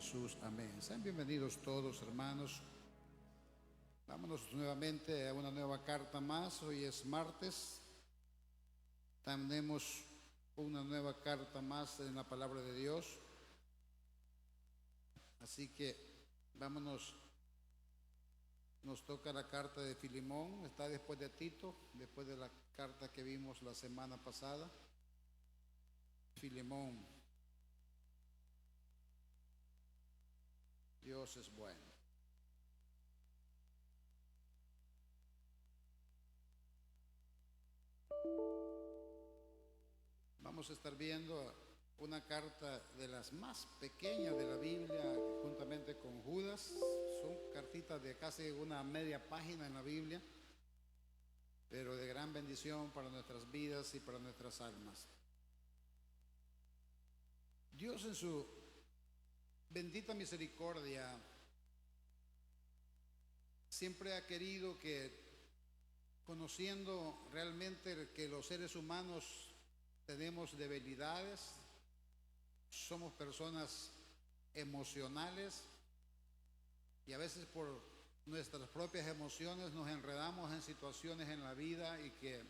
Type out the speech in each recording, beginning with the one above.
Jesús, amén. Sean bienvenidos todos, hermanos. Vámonos nuevamente a una nueva carta más. Hoy es martes. Tenemos una nueva carta más en la palabra de Dios. Así que vámonos. Nos toca la carta de Filemón. Está después de Tito, después de la carta que vimos la semana pasada. Filemón. Dios es bueno. Vamos a estar viendo una carta de las más pequeñas de la Biblia, juntamente con Judas. Son cartitas de casi una media página en la Biblia, pero de gran bendición para nuestras vidas y para nuestras almas. Dios en su bendita misericordia siempre ha querido que, conociendo realmente que los seres humanos tenemos debilidades, somos personas emocionales y a veces por nuestras propias emociones nos enredamos en situaciones en la vida, y que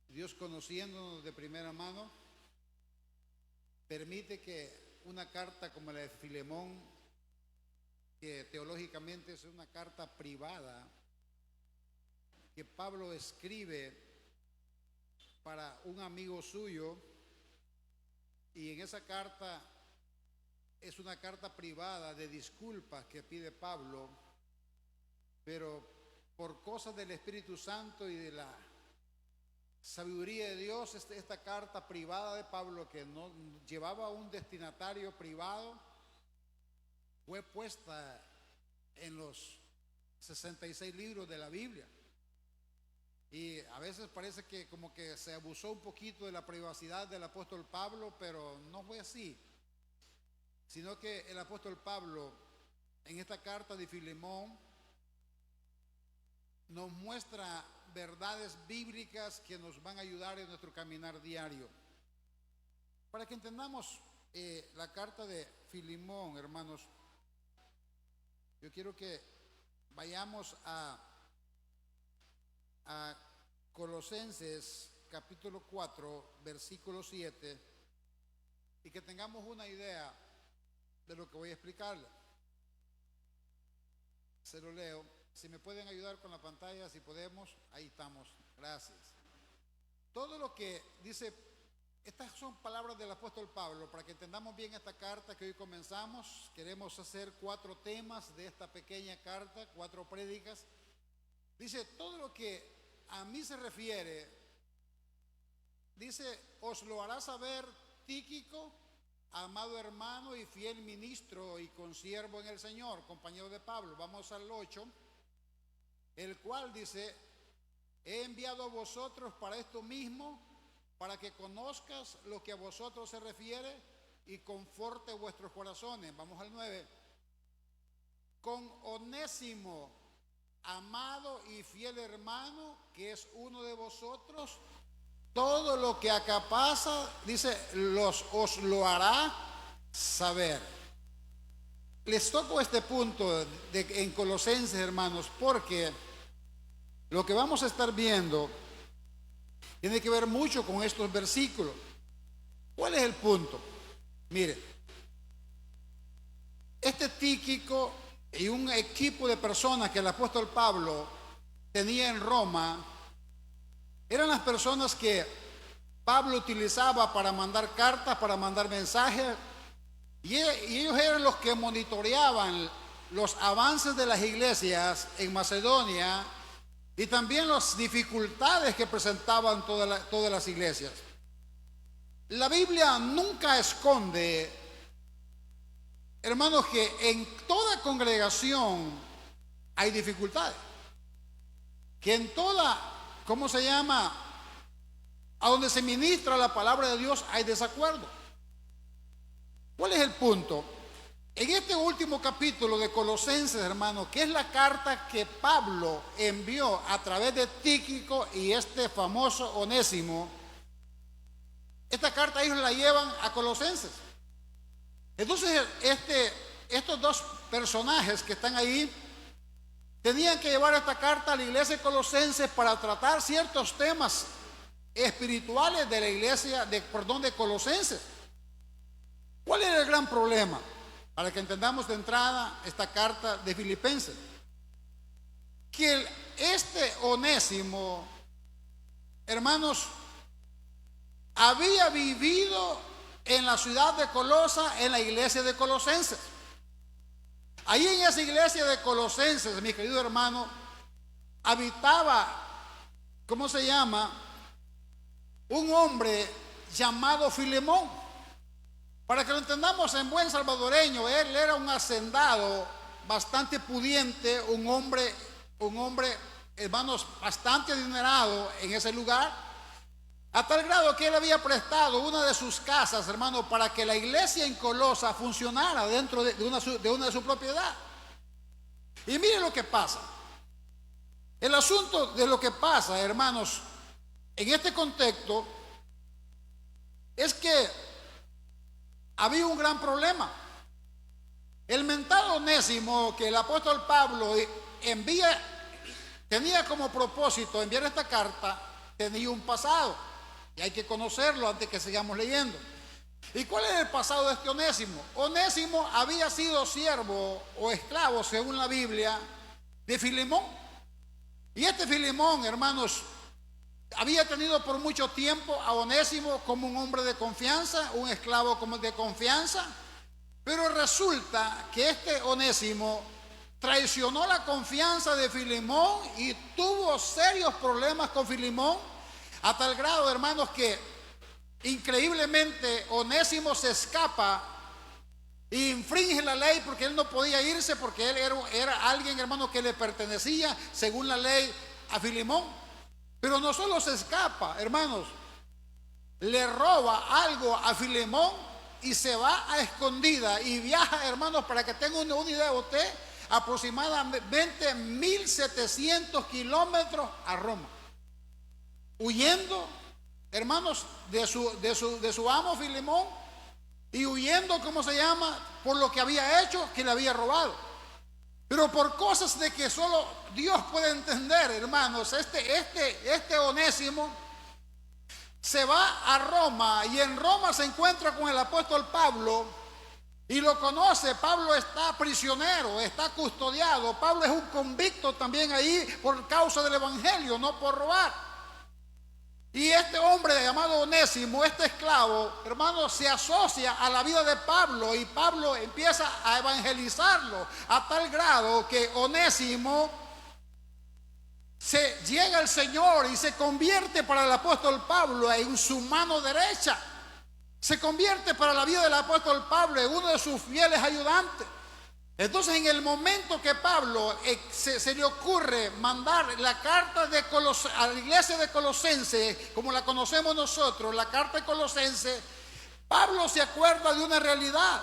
Dios, conociéndonos de primera mano, permite que una carta como la de Filemón, que teológicamente es una carta privada que Pablo escribe para un amigo suyo, y en esa carta es una carta privada de disculpas que pide Pablo, pero por cosas del Espíritu Santo y de la sabiduría de Dios, esta carta privada de Pablo, que no llevaba un destinatario privado, fue puesta en los 66 libros de la Biblia. Y a veces parece que como que se abusó un poquito de la privacidad del apóstol Pablo, pero no fue así, sino que el apóstol Pablo en esta carta de Filemón nos muestra verdades bíblicas que nos van a ayudar en nuestro caminar diario. Para que entendamos la carta de Filemón, hermanos, yo quiero que vayamos a Colosenses capítulo 4, versículo 7, y que tengamos una idea de lo que voy a explicarle. Se lo leo. Si me pueden ayudar con la pantalla, si podemos, ahí estamos. Gracias. Todo lo que dice, estas son palabras del apóstol Pablo, para que entendamos bien esta carta que hoy comenzamos. Queremos hacer 4 temas de esta pequeña carta, 4 prédicas. Dice, todo lo que a mí se refiere, dice, os lo hará saber Tíquico, amado hermano y fiel ministro y consiervo en el Señor, compañero de Pablo. Vamos al 8. El cual dice, he enviado a vosotros para esto mismo, para que conozcas lo que a vosotros se refiere y conforte vuestros corazones. Vamos al 9. Con Onésimo, amado y fiel hermano, que es uno de vosotros, todo lo que acá pasa, dice, os lo hará saber. Les toco este punto en Colosenses, hermanos, porque lo que vamos a estar viendo tiene que ver mucho con estos versículos. ¿Cuál es el punto? Mire, este Tíquico y un equipo de personas que el apóstol Pablo tenía en Roma eran las personas que Pablo utilizaba para mandar cartas, para mandar mensajes. Y ellos eran los que monitoreaban los avances de las iglesias en Macedonia y también las dificultades que presentaban todas las iglesias. La Biblia nunca esconde, hermanos, que en toda congregación hay dificultades. Que en toda, ¿cómo se llama?, a donde se ministra la palabra de Dios hay desacuerdo. ¿Cuál es el punto? En este último capítulo de Colosenses, hermano, que es la carta que Pablo envió a través de Tíquico y este famoso Onésimo, esta carta ellos la llevan a Colosenses. Entonces, estos dos personajes que están ahí tenían que llevar esta carta a la iglesia de Colosenses para tratar ciertos temas espirituales de la iglesia de Colosenses. ¿Cuál era el gran problema? Para que entendamos de entrada esta carta de Filipenses, que este Onésimo, hermanos, había vivido en la ciudad de Colosa, en la iglesia de Colosenses. Ahí en esa iglesia de Colosenses, mi querido hermano, habitaba, ¿cómo se llama? Un hombre llamado Filemón. Para que lo entendamos en buen salvadoreño, él era un hacendado bastante pudiente, un hombre, hermanos, bastante adinerado en ese lugar, a tal grado que él había prestado una de sus casas, hermano, para que la iglesia en Colosa funcionara dentro de una de su propiedad. Y miren lo que pasa. El asunto de lo que pasa, hermanos, en este contexto, es que había un gran problema. El mentado Onésimo que el apóstol Pablo tenía como propósito enviar esta carta, tenía un pasado. Y hay que conocerlo antes que sigamos leyendo. ¿Y cuál es el pasado de este Onésimo? Onésimo había sido siervo o esclavo, según la Biblia, de Filemón. Y este Filemón, hermanos, había tenido por mucho tiempo a Onésimo como un hombre de confianza, un esclavo como de confianza. Pero resulta que este Onésimo traicionó la confianza de Filemón y tuvo serios problemas con Filemón. A tal grado, hermanos, que increíblemente Onésimo se escapa e infringe la ley porque él no podía irse, porque él era alguien, hermano, que le pertenecía según la ley a Filemón. Pero no solo se escapa, hermanos, le roba algo a Filemón y se va a escondida y viaja, hermanos, para que tenga una idea de usted, aproximadamente 1700 kilómetros a Roma, huyendo, hermanos, de su amo Filemón, y huyendo, ¿cómo se llama? Por lo que había hecho, que le había robado. Pero por cosas de que solo Dios puede entender, hermanos, este Onésimo se va a Roma y en Roma se encuentra con el apóstol Pablo y lo conoce. Pablo está prisionero, está custodiado. Pablo es un convicto también ahí por causa del evangelio, no por robar. Y este hombre llamado Onésimo, este esclavo, hermano, se asocia a la vida de Pablo y Pablo empieza a evangelizarlo a tal grado que Onésimo se llega al Señor y se convierte para el apóstol Pablo en su mano derecha. Se convierte para la vida del apóstol Pablo en uno de sus fieles ayudantes. Entonces, en el momento que Pablo se le ocurre mandar la carta a la iglesia de Colosenses, como la conocemos nosotros, la carta de Colosenses, Pablo se acuerda de una realidad.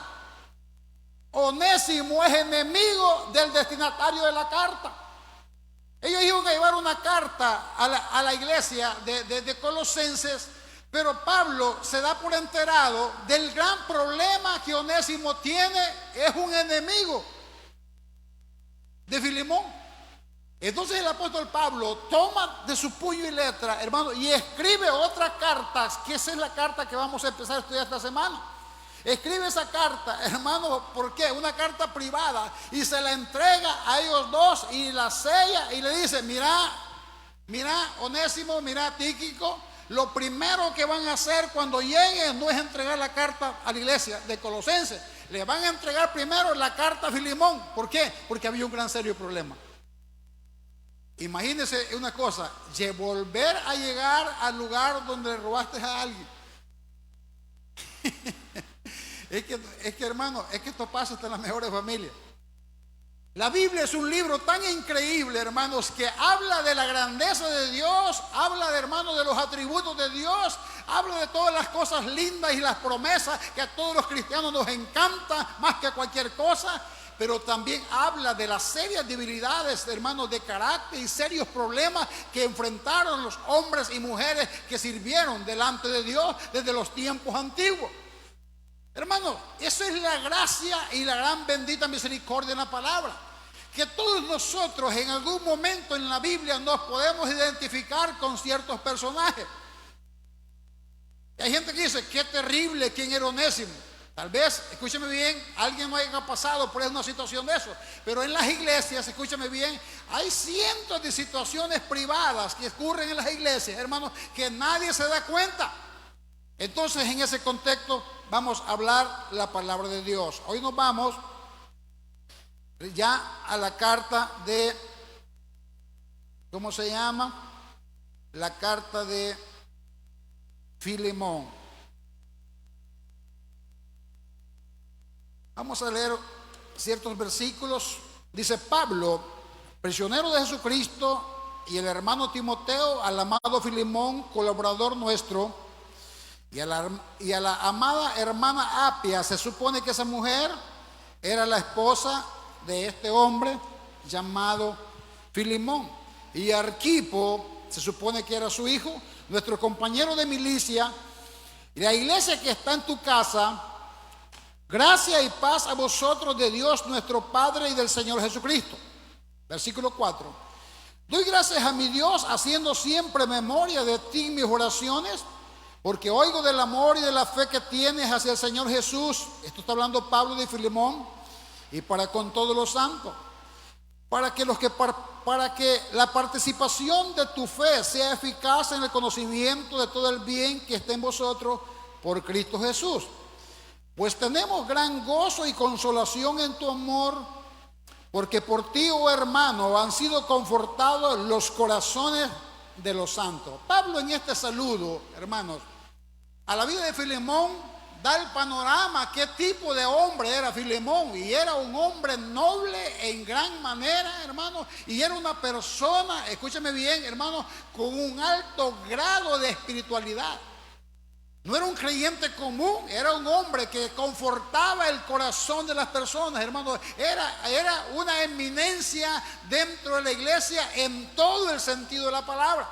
Onésimo es enemigo del destinatario de la carta. Ellos iban a llevar una carta a la iglesia de Colosenses, pero Pablo se da por enterado del gran problema que Onésimo tiene. Es un enemigo de Filemón. Entonces el apóstol Pablo toma de su puño y letra, hermano, y escribe otra carta, que esa es la carta que vamos a empezar a estudiar esta semana. Escribe esa carta, hermano, ¿por qué? Una carta privada, y se la entrega a ellos dos y la sella y le dice: mira Onésimo, mira Tíquico, lo primero que van a hacer cuando lleguen no es entregar la carta a la iglesia de Colosenses, le van a entregar primero la carta a Filemón. ¿Por qué? Porque había un gran serio problema. Imagínense una cosa, volver a llegar al lugar donde robaste a alguien. Es que hermano, es que esto pasa hasta en las mejores familias. La Biblia es un libro tan increíble, hermanos, que habla de la grandeza de Dios, habla de, hermanos, de los atributos de Dios, habla de todas las cosas lindas y las promesas que a todos los cristianos nos encanta más que a cualquier cosa, pero también habla de las serias debilidades, hermanos, de carácter y serios problemas que enfrentaron los hombres y mujeres que sirvieron delante de Dios desde los tiempos antiguos. Hermano, esa es la gracia y la gran bendita misericordia en la palabra. Que todos nosotros en algún momento en la Biblia nos podemos identificar con ciertos personajes. Y hay gente que dice, qué terrible, ¿quién era Onésimo? Tal vez, escúcheme bien, alguien no haya pasado por una situación de eso. Pero en las iglesias, escúcheme bien, hay cientos de situaciones privadas que ocurren en las iglesias, hermanos, que nadie se da cuenta. Entonces, en ese contexto, vamos a hablar la palabra de Dios. Hoy nos vamos ya a la carta de, ¿cómo se llama? La carta de Filemón. Vamos a leer ciertos versículos. Dice Pablo, prisionero de Jesucristo, y el hermano Timoteo, al amado Filemón, colaborador nuestro, y a la amada hermana Apia. Se supone que esa mujer era la esposa de este hombre llamado Filemón. Y Arquipo, se supone que era su hijo, nuestro compañero de milicia, y la iglesia que está en tu casa. Gracia y paz a vosotros de Dios nuestro Padre y del Señor Jesucristo. Versículo 4. Doy gracias a mi Dios, haciendo siempre memoria de ti en mis oraciones, porque oigo del amor y de la fe que tienes hacia el Señor Jesús. Esto está hablando Pablo de Filemón, y para con todos los santos, para que la participación de tu fe sea eficaz en el conocimiento de todo el bien que esté en vosotros por Cristo Jesús. Pues tenemos gran gozo y consolación en tu amor, porque por ti, oh hermano, han sido confortados los corazones de los santos. Pablo en este saludo, hermanos, a la vida de Filemón da el panorama, qué tipo de hombre era Filemón. Y era un hombre noble en gran manera, hermano, y era una persona, escúchame bien, hermano, con un alto grado de espiritualidad. No era un creyente común, era un hombre que confortaba el corazón de las personas, hermano. Era una eminencia dentro de la iglesia en todo el sentido de la palabra.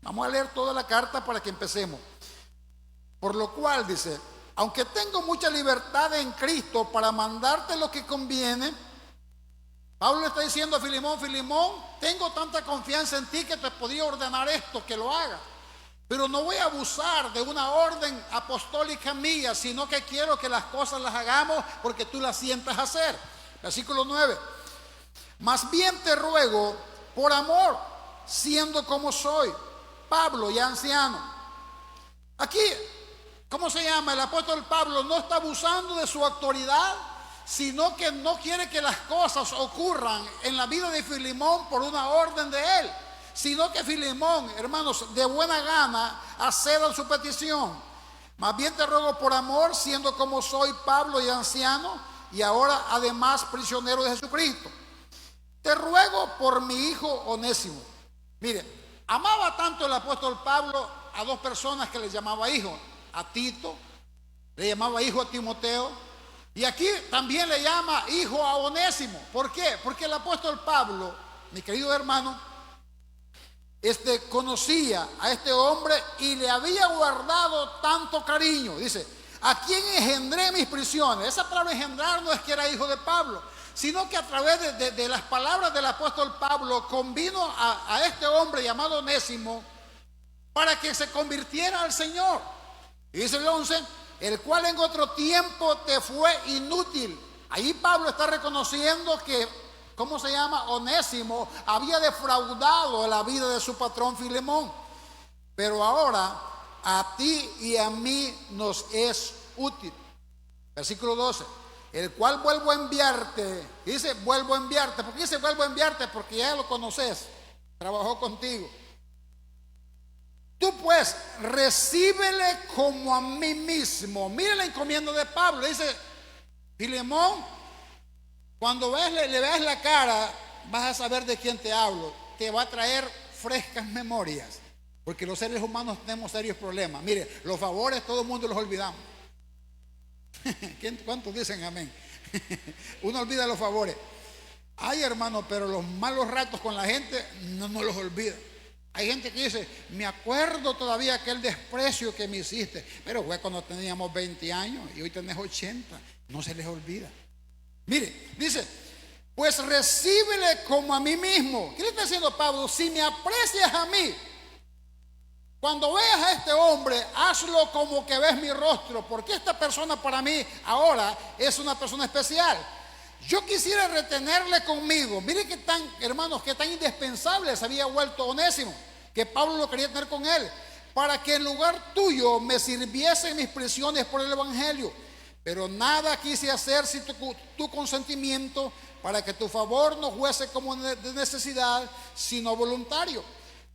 Vamos a leer toda la carta para que empecemos. Por lo cual dice, aunque tengo mucha libertad en Cristo para mandarte lo que conviene. Pablo le está diciendo a Filemón, Filemón, tengo tanta confianza en ti que te podría ordenar esto, que lo hagas. Pero no voy a abusar de una orden apostólica mía, sino que quiero que las cosas las hagamos porque tú las sientas hacer. Versículo 9. Más bien te ruego por amor, siendo como soy, Pablo ya anciano. Aquí, ¿cómo se llama? El apóstol Pablo no está abusando de su autoridad, sino que no quiere que las cosas ocurran en la vida de Filemón por una orden de él, sino que Filemón, hermanos, de buena gana acceda a su petición. Más bien te ruego por amor, siendo como soy Pablo y anciano, y ahora además prisionero de Jesucristo. Te ruego por mi hijo Onésimo. Mire, amaba tanto el apóstol Pablo a dos personas que le llamaba hijo. A Tito, le llamaba hijo a Timoteo, y aquí también le llama hijo a Onésimo. ¿Por qué? Porque el apóstol Pablo, mi querido hermano, conocía a este hombre y le había guardado tanto cariño. Dice, a quien engendré mis prisiones. Esa palabra engendrar no es que era hijo de Pablo, sino que a través de las palabras del apóstol Pablo convino a este hombre llamado Onésimo para que se convirtiera al Señor. Y dice el 11, el cual en otro tiempo te fue inútil. Ahí Pablo está reconociendo que, ¿cómo se llama? Onésimo había defraudado la vida de su patrón Filemón. Pero ahora a ti y a mí nos es útil. Versículo 12. El cual vuelvo a enviarte. Dice vuelvo a enviarte. ¿Por qué dice vuelvo a enviarte? Porque ya lo conoces. Trabajó contigo. Tú pues recíbele como a mí mismo. Mira la encomienda de Pablo. Dice Filemón, cuando le veas la cara, vas a saber de quién te hablo. Te va a traer frescas memorias. Porque los seres humanos tenemos serios problemas. Mire, los favores todo el mundo los olvidamos. ¿Cuántos dicen amén? Uno olvida los favores. Ay, hermano, pero los malos ratos con la gente no los olvida. Hay gente que dice, me acuerdo todavía aquel desprecio que me hiciste, pero fue cuando teníamos 20 años y hoy tenés 80. No se les olvida. Mire, dice, pues recíbele como a mí mismo. ¿Qué le está diciendo Pablo? Si me aprecias a mí, cuando veas a este hombre, hazlo como que ves mi rostro, porque esta persona para mí ahora es una persona especial. Yo quisiera retenerle conmigo. Mire que tan, hermanos, que tan indispensable se había vuelto Onésimo, que Pablo lo quería tener con él, para que en lugar tuyo me sirviese en mis prisiones por el evangelio. Pero nada quise hacer sin tu consentimiento, para que tu favor no fuese como de necesidad, sino voluntario.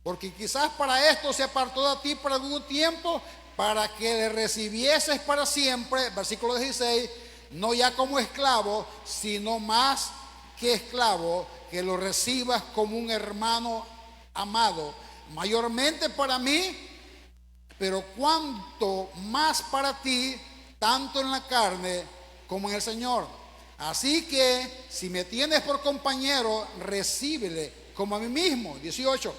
Porque quizás para esto se apartó de ti por algún tiempo, para que le recibieses para siempre, versículo 16, no ya como esclavo, sino más que esclavo, que lo recibas como un hermano amado, mayormente para mí, pero cuanto más para ti, tanto en la carne como en el Señor. Así que si me tienes por compañero, recíbele como a mí mismo. 18.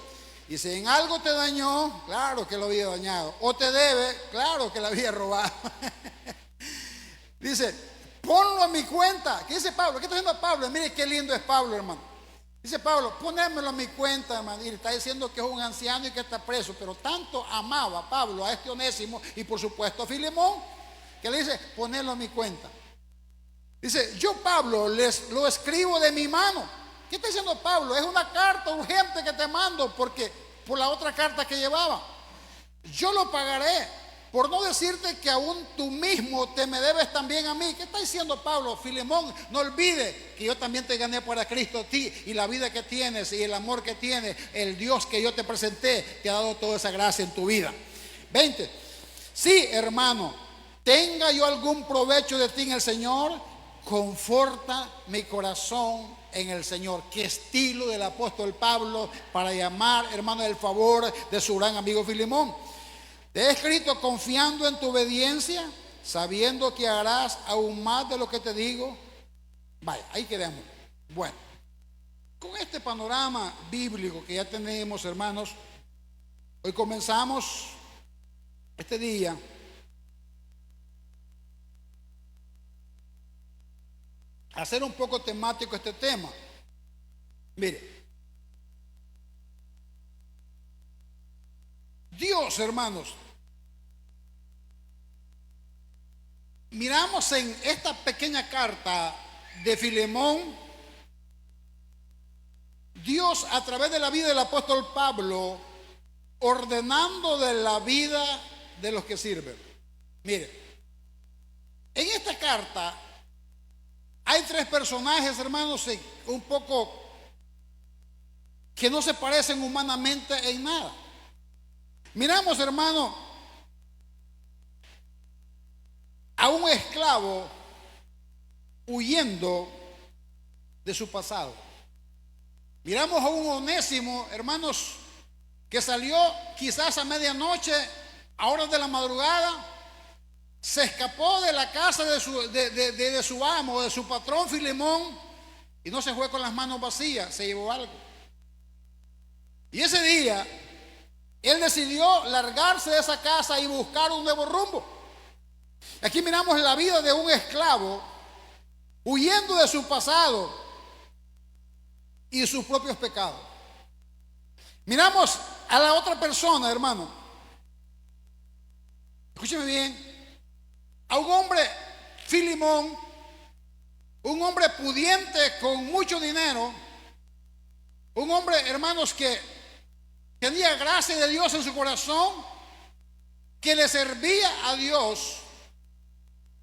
Y si en algo te dañó, claro que lo había dañado. O te debe, claro que lo había robado. Dice, ponlo a mi cuenta. ¿Qué dice Pablo? ¿Qué está diciendo Pablo? Mire qué lindo es Pablo, hermano. Dice Pablo, ponémelo a mi cuenta, hermano. Y está diciendo que es un anciano y que está preso. Pero tanto amaba Pablo a este Onésimo y por supuesto a Filemón, que le dice, ponelo a mi cuenta. Dice, yo Pablo les lo escribo de mi mano. ¿Qué está diciendo Pablo? Es una carta urgente que te mando, porque por la otra carta que llevaba. Yo lo pagaré, por no decirte que aún tú mismo te me debes también a mí. ¿Qué está diciendo Pablo? Filemón, no olvides que yo también te gané para Cristo a ti, y la vida que tienes y el amor que tienes, el Dios que yo te presenté, te ha dado toda esa gracia en tu vida. 20. Sí, hermano, tenga yo algún provecho de ti en el Señor, conforta mi corazón en el Señor. Qué estilo del apóstol Pablo para llamar, hermano, el favor de su gran amigo Filemón. Te he escrito confiando en tu obediencia, sabiendo que harás aún más de lo que te digo. Vaya, ahí quedamos. Bueno, con este panorama bíblico que ya tenemos, hermanos, hoy comenzamos este día hacer un poco temático este tema. Mire, Dios, hermanos, miramos en esta pequeña carta de Filemón, Dios a través de la vida del apóstol Pablo, ordenando de la vida de los que sirven. Mire, en esta carta hay tres personajes, hermanos, un poco que no se parecen humanamente en nada. Miramos, hermano, a un esclavo huyendo de su pasado. Miramos a un Onésimo, hermanos, que salió quizás a medianoche, a horas de la madrugada, se escapó de la casa de su amo, de su patrón Filemón, y no se fue con las manos vacías, se llevó algo. Y ese día él decidió largarse de esa casa y buscar un nuevo rumbo. Aquí miramos la vida de un esclavo huyendo de su pasado y sus propios pecados. Miramos a la otra persona, hermano. Escúcheme bien. A un hombre, Filemón, un hombre pudiente con mucho dinero, un hombre, hermanos, que tenía gracia de Dios en su corazón, que le servía a Dios,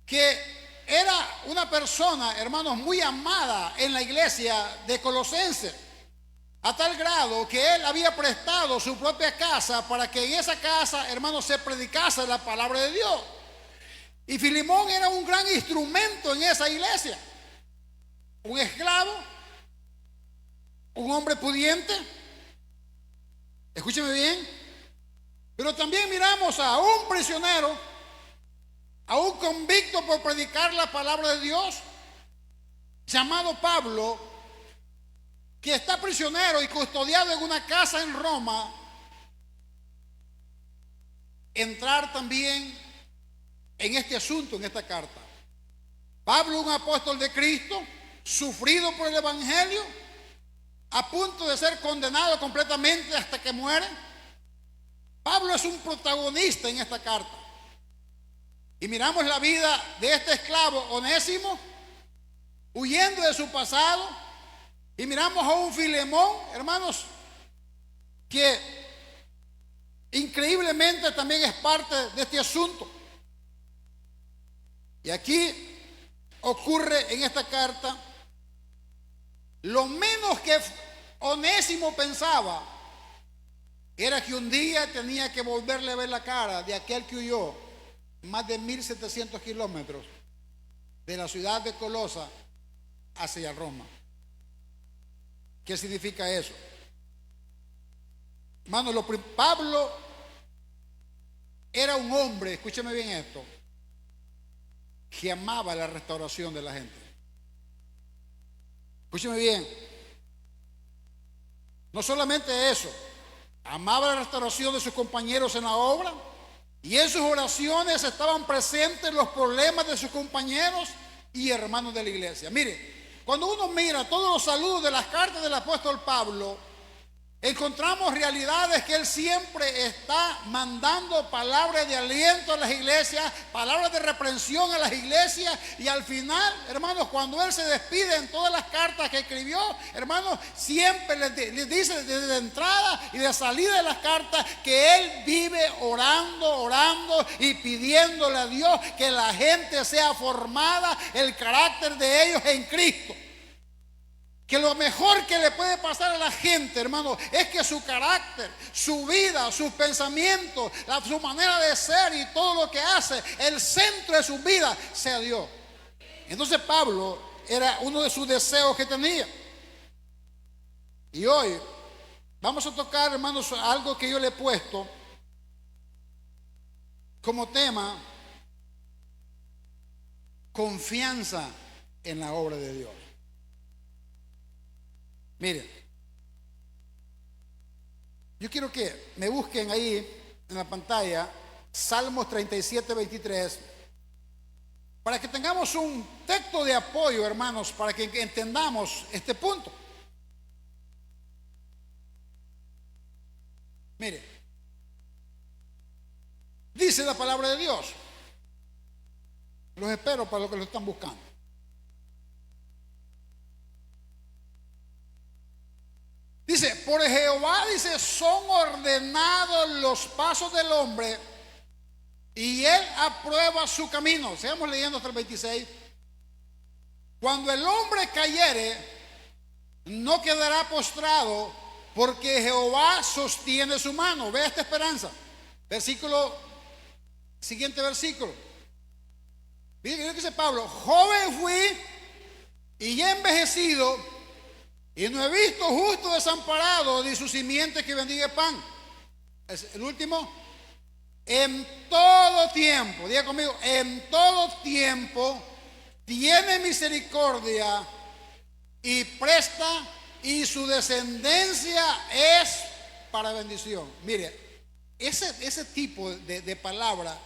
que era una persona, hermanos, muy amada en la iglesia de Colosenses, a tal grado que él había prestado su propia casa para que en esa casa, hermanos, se predicase la palabra de Dios. Y Filemón era un gran instrumento en esa iglesia. Un esclavo, un hombre pudiente, escúcheme bien, pero también miramos a un prisionero, a un convicto por predicar la palabra de Dios, llamado Pablo, que está prisionero y custodiado en una casa en Roma, entrar también en este asunto, en esta carta. Pablo, un apóstol de Cristo, sufrido por el Evangelio, a punto de ser condenado completamente hasta que muere. Pablo es un protagonista en esta carta. Y miramos la vida de este esclavo Onésimo, huyendo de su pasado. Y miramos a un Filemón, hermanos, que increíblemente también es parte de este asunto. Y aquí ocurre en esta carta lo menos que Onésimo pensaba era que un día tenía que volverle a ver la cara de aquel que huyó más de 1700 kilómetros de la ciudad de Colosa hacia Roma. ¿Qué significa eso? Hermano, Pablo era un hombre, escúcheme bien esto, que amaba la restauración de la gente. Escúcheme bien. No solamente eso, amaba la restauración de sus compañeros en la obra, y en sus oraciones estaban presentes los problemas de sus compañeros y hermanos de la iglesia. Mire, cuando uno mira todos los saludos de las cartas del apóstol Pablo, encontramos realidades que él siempre está mandando palabras de aliento a las iglesias, palabras de reprensión a las iglesias, y al final, hermanos, cuando él se despide en todas las cartas que escribió, hermanos, siempre les dice desde entrada y de salida de las cartas que él vive orando y pidiéndole a Dios que la gente sea formada, el carácter de ellos en Cristo. Que lo mejor que le puede pasar a la gente, hermano, es que su carácter, su vida, sus pensamientos, su manera de ser y todo lo que hace, el centro de su vida sea Dios. Entonces Pablo era uno de sus deseos que tenía. Y hoy vamos a tocar, hermanos, algo que yo le he puesto como tema: confianza en la obra de Dios. Miren, yo quiero que me busquen ahí en la pantalla Salmos 37, 23, para que tengamos un texto de apoyo, hermanos, para que entendamos este punto. Mire, dice la palabra de Dios. Los espero para los que lo están buscando. Dice, por Jehová, dice, son ordenados los pasos del hombre, y él aprueba su camino. Sigamos leyendo hasta el 26. Cuando el hombre cayere, no quedará postrado, porque Jehová sostiene su mano. Vea esta esperanza. Siguiente versículo. Miren lo que dice Pablo: joven fui y ya envejecido, y no he visto justo desamparado ni su simiente que bendiga pan. Es el último. En todo tiempo, diga conmigo, en todo tiempo tiene misericordia y presta, y su descendencia es para bendición. Mire, ese tipo de palabra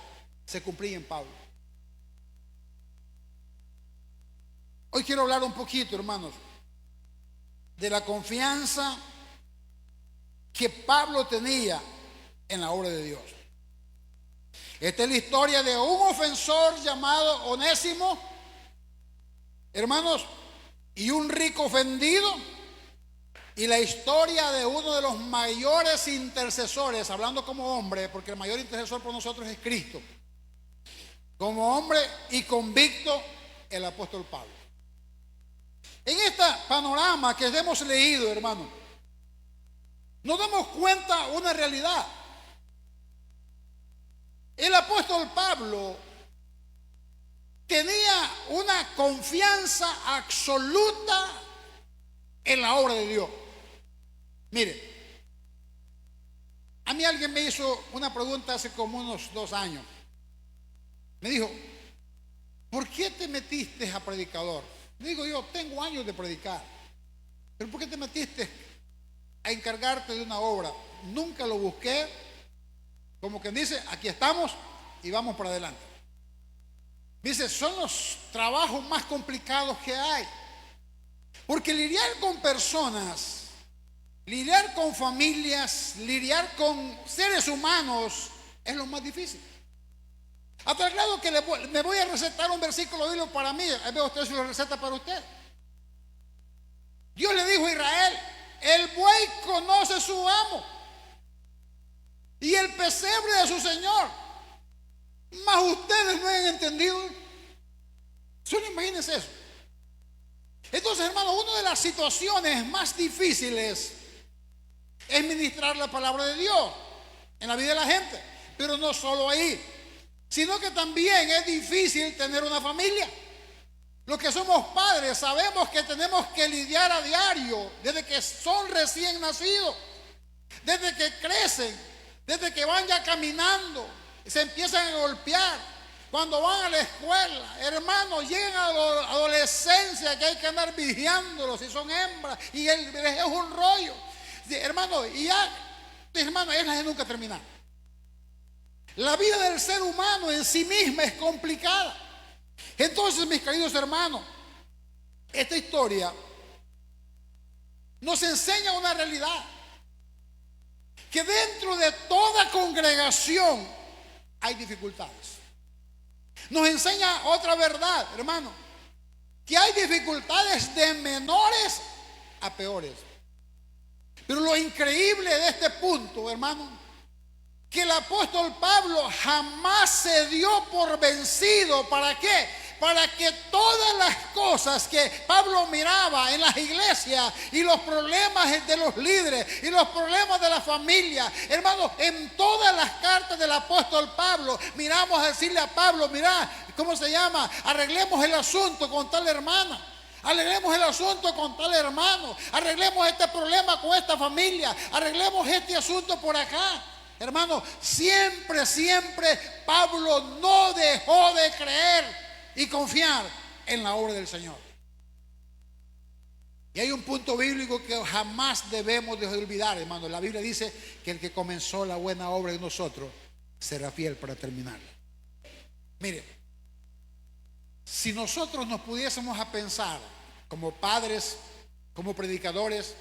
se cumplía en Pablo. Hoy quiero hablar un poquito, hermanos, de la confianza que Pablo tenía en la obra de Dios. Esta es la historia de un ofensor llamado Onésimo, hermanos, y un rico ofendido, y la historia de uno de los mayores intercesores, hablando como hombre, porque el mayor intercesor por nosotros es Cristo, como hombre y convicto, el apóstol Pablo. En este panorama que hemos leído, hermano, nos damos cuenta una realidad. El apóstol Pablo tenía una confianza absoluta en la obra de Dios. Mire, a mí alguien me hizo una pregunta hace como unos 2 años. Me dijo, ¿por qué te metiste a predicador? Digo yo, tengo años de predicar, pero ¿por qué te metiste a encargarte de una obra? Nunca lo busqué, Como quien dice, aquí estamos y vamos para adelante. Dice, son los trabajos más complicados que hay. Porque lidiar con personas, lidiar con familias, lidiar con seres humanos es lo más difícil. A tal grado que me voy a recetar un versículo bíblico para mí. A ver, usted se lo receta para usted. Dios le dijo a Israel: el buey conoce su amo y el pesebre de su señor, mas ustedes no han entendido. Solo imagínense eso. Entonces, hermano, una de las situaciones más difíciles es ministrar la palabra de Dios en la vida de la gente. Pero no solo ahí, sino que también es difícil tener una familia. Los que somos padres sabemos que tenemos que lidiar a diario, desde que son recién nacidos, desde que crecen, desde que van ya caminando, se empiezan a golpear. Cuando van a la escuela, hermanos, llegan a la adolescencia, que hay que andar vigiándolos si son hembras, y es un rollo. Hermano, y ya, hermano, es la de nunca terminar. La vida del ser humano en sí misma es complicada. Entonces, mis queridos hermanos, esta historia nos enseña una realidad: que dentro de toda congregación hay dificultades. Nos enseña otra verdad, hermano, que hay dificultades de menores a peores. Pero lo increíble de este punto, hermano, que el apóstol Pablo jamás se dio por vencido. ¿Para qué? Para que todas las cosas que Pablo miraba en las iglesias y los problemas de los líderes y los problemas de la familia, hermano, en todas las cartas del apóstol Pablo miramos a decirle a Pablo: mira, ¿cómo se llama? Arreglemos el asunto con tal hermana, arreglemos el asunto con tal hermano, arreglemos este problema con esta familia, arreglemos este asunto por acá. Hermano, siempre Pablo no dejó de creer y confiar en la obra del Señor. Y hay un punto bíblico que jamás debemos de olvidar, hermano. La Biblia dice que el que comenzó la buena obra en nosotros será fiel para terminarla. Mire, si nosotros nos pudiésemos a pensar como padres, como predicadores,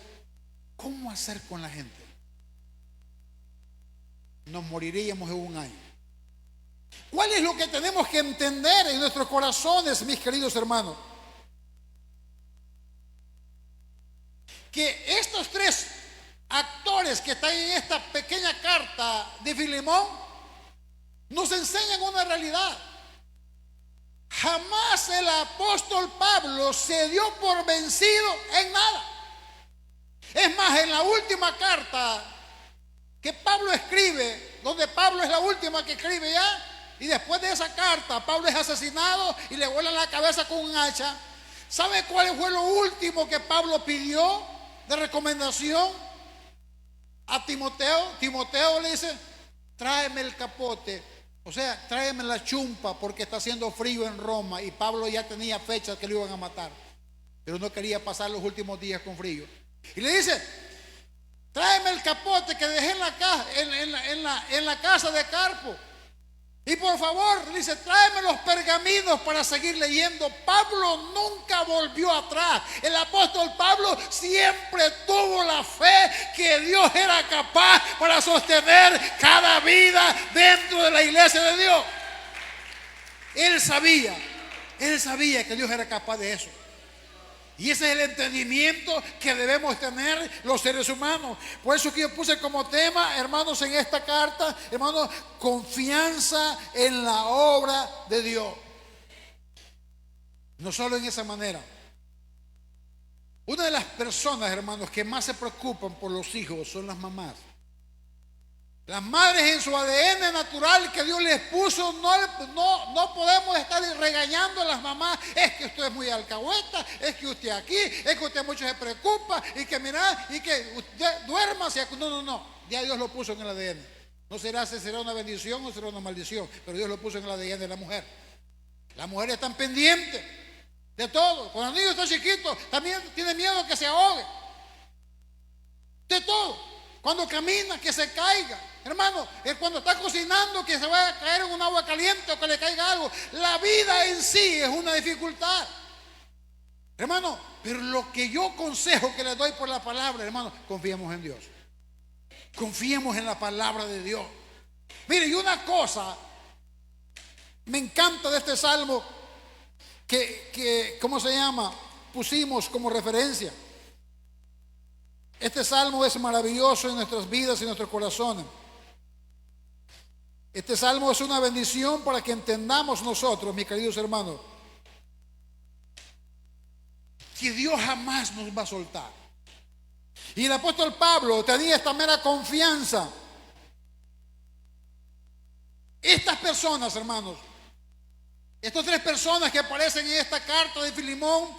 ¿cómo hacer con la gente? Nos moriríamos en un año. ¿Cuál es lo que tenemos que entender en nuestros corazones, mis queridos hermanos? Que estos tres actores que están en esta pequeña carta de Filemón nos enseñan una realidad. Jamás el apóstol Pablo se dio por vencido en nada. Es más, en la última carta que Pablo escribe, donde Pablo es la última que escribe ya, y después de esa carta Pablo es asesinado y le vuelan la cabeza con un hacha. ¿Sabe cuál fue lo último que Pablo pidió de recomendación a Timoteo? Timoteo le dice: tráeme el capote, o sea, tráeme la chumpa, porque está haciendo frío en Roma. Y Pablo ya tenía fechas que lo iban a matar, pero no quería pasar los últimos días con frío. Y le dice: tráeme el capote que dejé en la casa de Carpo. Y por favor, dice, tráeme los pergaminos para seguir leyendo. Pablo nunca volvió atrás. El apóstol Pablo siempre tuvo la fe que Dios era capaz para sostener cada vida dentro de la iglesia de Dios. Él sabía que Dios era capaz de eso. Y ese es el entendimiento que debemos tener los seres humanos. Por eso que yo puse como tema, hermanos, en esta carta, hermanos, confianza en la obra de Dios. No solo en esa manera. Una de las personas, hermanos, que más se preocupan por los hijos son las mamás. Las madres, en su ADN natural que Dios les puso, no podemos estar regañando a las mamás. Es que usted es muy alcahueta, es que usted aquí, es que usted mucho se preocupa, y que mira, y que usted duerma. No, ya Dios lo puso en el ADN. No será si será una bendición o será una maldición, pero Dios lo puso en el ADN de la mujer. Las mujeres están pendientes de todo. Cuando el niño está chiquito, también tiene miedo que se ahogue. De todo. Cuando camina, que se caiga. hermano, cuando está cocinando que se vaya a caer en un agua caliente o que le caiga algo. La vida en sí es una dificultad, hermano. Pero lo que yo consejo que le doy por la palabra, hermano, confiemos en Dios. Confiemos en la palabra de Dios. Mire, y una cosa me encanta de este salmo que ¿cómo se llama? Pusimos como referencia. Este salmo es maravilloso en nuestras vidas y en nuestros corazones. Este salmo es una bendición para que entendamos nosotros, mis queridos hermanos, que Dios jamás nos va a soltar. Y el apóstol Pablo tenía esta mera confianza. Estas personas, hermanos, estas tres personas que aparecen en esta carta de Filemón,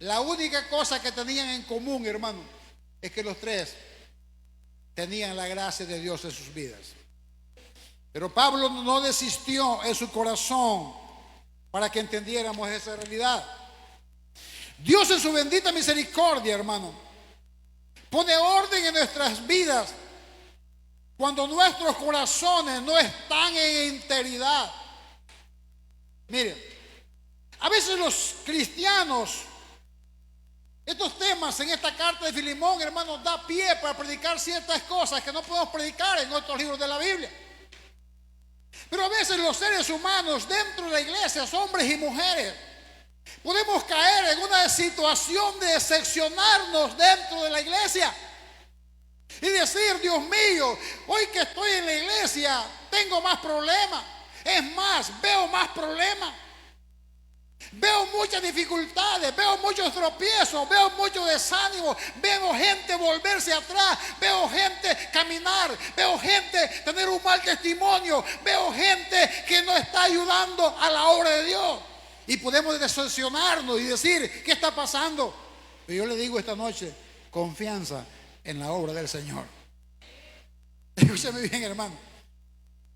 la única cosa que tenían en común, hermano, es que los tres tenían la gracia de Dios en sus vidas. Pero Pablo no desistió en su corazón para que entendiéramos esa realidad. Dios en su bendita misericordia, hermano, pone orden en nuestras vidas cuando nuestros corazones no están en integridad. Miren, a veces los cristianos, estos temas en esta carta de Filemón, hermanos, da pie para predicar ciertas cosas que no podemos predicar en otros libros de la Biblia. Pero a veces los seres humanos dentro de la iglesia, hombres y mujeres, podemos caer en una situación de decepcionarnos dentro de la iglesia y decir: Dios mío, hoy que estoy en la iglesia tengo más problemas. Es más, veo más problemas. Veo muchas dificultades, veo muchos tropiezos, veo mucho desánimo, veo gente volverse atrás, veo gente caminar, veo gente tener un mal testimonio, veo gente que no está ayudando a la obra de Dios. Y podemos decepcionarnos y decir: ¿qué está pasando? Pero yo le digo esta noche: confianza en la obra del Señor. Escúcheme bien, hermano.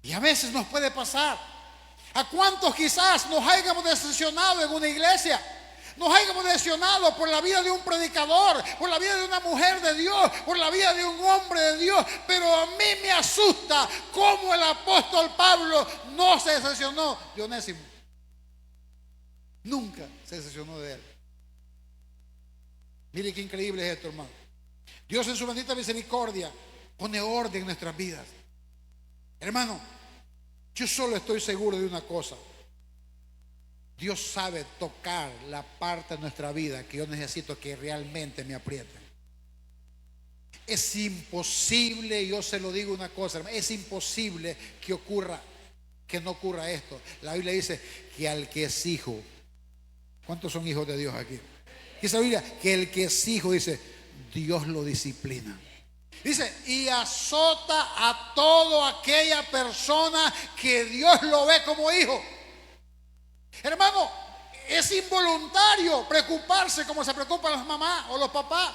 Y a veces nos puede pasar. ¿A cuántos quizás nos hayamos decepcionado en una iglesia? Nos hayamos decepcionado por la vida de un predicador, por la vida de una mujer de Dios, por la vida de un hombre de Dios. Pero a mí me asusta cómo el apóstol Pablo no se decepcionó de Onésimo. Nunca se decepcionó de él. Mire qué increíble es esto, hermano. Dios en su bendita misericordia pone orden en nuestras vidas. Hermano, yo solo estoy seguro de una cosa: Dios sabe tocar la parte de nuestra vida que yo necesito que realmente me aprieten. Es imposible, yo se lo digo una cosa, hermano, es imposible que no ocurra esto. La Biblia dice que al que es hijo, ¿cuántos son hijos de Dios aquí? Dice la Biblia que el que es hijo, dice, Dios lo disciplina. Dice: y azota a toda aquella persona que Dios lo ve como hijo. Hermano, es involuntario preocuparse como se preocupan las mamás o los papás.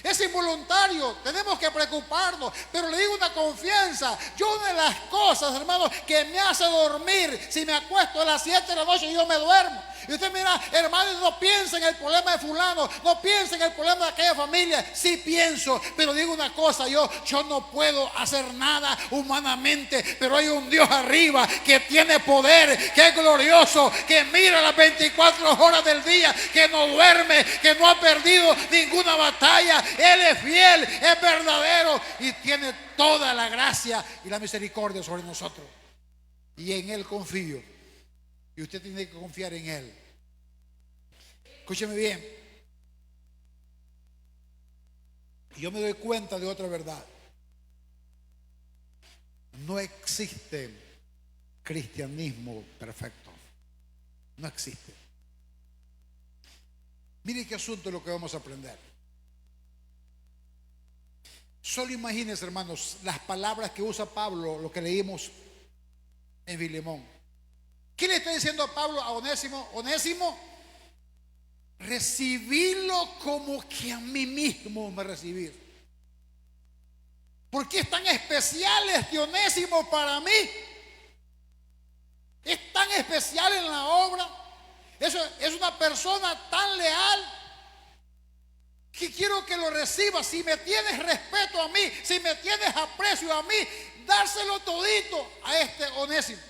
Es involuntario, tenemos que preocuparnos. Pero le digo una confianza: yo, una de las cosas, hermano, que me hace dormir, si me acuesto a las 7 de la noche, yo me duermo. Y usted mira, hermano, no piensa en el problema de fulano, no piensa en el problema de aquella familia. Sí pienso, pero digo una cosa: yo no puedo hacer nada humanamente, pero hay un Dios arriba que tiene poder, que es glorioso, que mira las 24 horas del día, que no duerme, que no ha perdido ninguna batalla. Él es fiel, es verdadero y tiene toda la gracia y la misericordia sobre nosotros. Y en Él confío. Y usted tiene que confiar en Él. Escúcheme bien. Yo me doy cuenta de otra verdad. No existe cristianismo perfecto. No existe. Mire qué asunto es lo que vamos a aprender. Solo imagínense, hermanos, las palabras que usa Pablo, lo que leímos en Filemón. ¿Qué le está diciendo a Pablo a Onésimo? Onésimo, recibílo como que a mí mismo me recibí. ¿Por qué es tan especial este Onésimo para mí? Es tan especial en la obra. Es una persona tan leal que quiero que lo recibas. Si me tienes respeto a mí, si me tienes aprecio a mí, dárselo todito a este Onésimo.